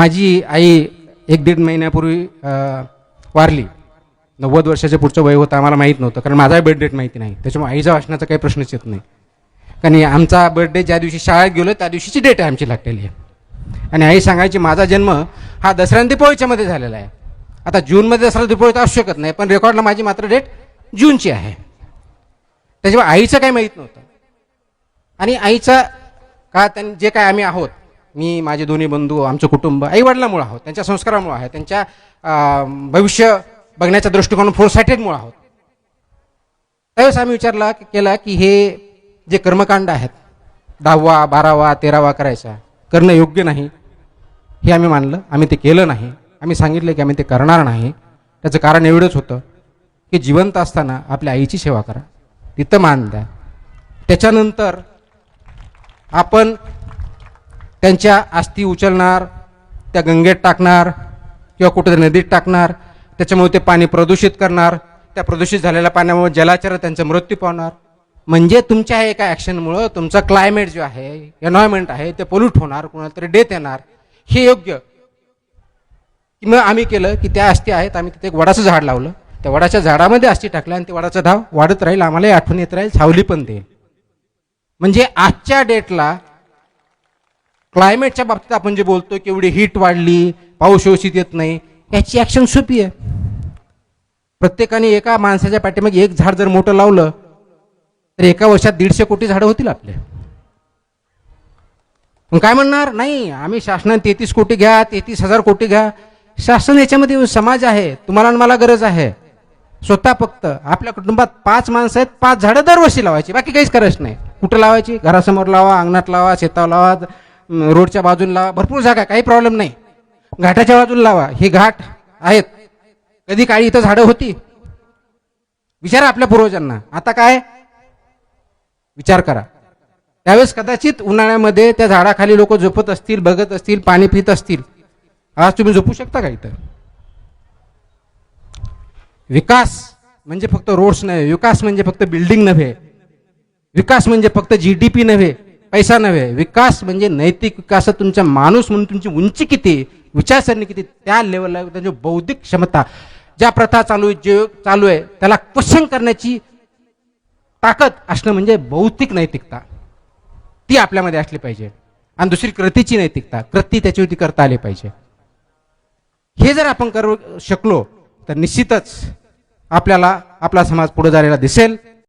माझी आई 1-1.5 महिन्यापूर्वी वारली. 90 वर्षाच्या पुढचं वय होतं, आम्हाला माहीत नव्हतं, कारण माझा बर्थ डेट माहिती नाही. त्याच्यामुळे आईचा वाचण्याचा काही प्रश्नच येत नाही. कारण आमचा बर्थडे ज्या दिवशी शाळेत गेलो त्या दिवशीची डेट आहे आमची लागलेली आहे. आणि आई सांगायची माझा जन्म हा दसरा आणि दिपावळीच्या मध्ये झालेला आहे. आता जूनमध्ये दसरा दिपावळी तर असू शकत नाही, पण रेकॉर्डला माझी मात्र डेट जूनची आहे. त्याच्यामुळे आईचं काही माहीत नव्हतं. आणि आईचं का त्यांनी जे काय आम्ही आहोत, मी माझे दोन्ही बंधू, आमचं कुटुंब आईवडिलांमुळे आहोत, त्यांच्या संस्कारामुळे आहे, त्यांच्या भविष्य बघण्याच्या दृष्टिकोन फोरसाइटेडमुळे आहोत. त्यावेळेस आम्ही केला की हे जे कर्मकांड आहेत 10वा 12वा 13वा करायचा करणं योग्य नाही, हे आम्ही मानलं. आम्ही ते केलं नाही. आम्ही सांगितलं की आम्ही ते करणार नाही. त्याचं कारण एवढंच होतं की जिवंत असताना आपल्या आईची सेवा करा, तिथं मान द्या. त्याच्यानंतर आपण त्यांच्या अस्थी उचलणार, त्या गंगेत टाकणार किंवा कुठेतरी नदीत टाकणार, त्याच्यामुळे ते पाणी प्रदूषित करणार. त्या प्रदूषित झालेल्या पाण्यामुळे जलाचर त्यांचा मृत्यू पावणार. म्हणजे तुमच्या एका ॲक्शनमुळं तुमचा क्लायमेट जो आहे, एन्व्हायरमेंट आहे, ते पोल्यूट होणार, कोणाला तरी डेथ येणार. हे योग्य मग आम्ही केलं की त्या अस्थी आहेत, आम्ही तिथे एक वडाचं झाड लावलं, त्या वडाच्या झाडामध्ये अस्थी टाकल्या आणि ते वडाचं धाव वाढत राहील, आम्हालाही आठवण येत राहील, सावली पण देईल. म्हणजे आजच्या डेटला क्लायमेटच्या बाबतीत आपण जे बोलतो की एवढी हीट वाढली, पाऊस व्यवस्थित येत नाही, याची ॲक्शन सोपी आहे. प्रत्येकाने एका माणसाच्या पाठीमागे एक झाड जर मोठं लावलं तर एका वर्षात 150 कोटी झाडं होतील आपले. मग काय म्हणणार, नाही आम्ही शासनाने 33 कोटी घ्या, 33,000 कोटी घ्या. शासन याच्यामध्ये समाज आहे, तुम्हाला आणि मला गरज आहे. स्वतः फक्त आपल्या कुटुंबात 5 माणसं आहेत, 5 झाडं दरवर्षी लावायची, बाकी काहीच करायचं नाही. कुठं लावायची? घरासमोर लावा, अंगणात लावा, शेतावर लावा, रोडच्या बाजूला लावा, भरपूर जागा, काही प्रॉब्लेम नाही. घाटाच्या बाजूला लावा, हे घाट आहेत, कधी काळी इथं झाडं होती? विचारा आपल्या पूर्वजांना. आता काय विचार करा. त्यावेळेस कदाचित उन्हाळ्यामध्ये त्या झाडाखाली लोक झोपत असतील, बघत असतील, पाणी पित असतील. आज तुम्ही झोपू शकता का इथं? विकास म्हणजे फक्त रोड्स नव्हे, विकास म्हणजे फक्त बिल्डिंग नव्हे, विकास म्हणजे फक्त GDP नव्हे, पैसा नव्हे. विकास म्हणजे नैतिक विकास. तुमचा माणूस म्हणून तुमची उंची किती, विचारसरणी किती, त्या लेवलला त्यांची बौद्धिक क्षमता, ज्या प्रथा जे चालू आहे त्याला क्वेश्चन करण्याची ताकद असणं म्हणजे बौद्धिक नैतिकता, ती आपल्यामध्ये असली पाहिजे. आणि दुसरी कृतीची नैतिकता, कृती त्याच्यावरती करता आली पाहिजे. हे जर आपण करू शकलो तर निश्चितच आपल्याला आपला समाज पुढे जायला दिसेल.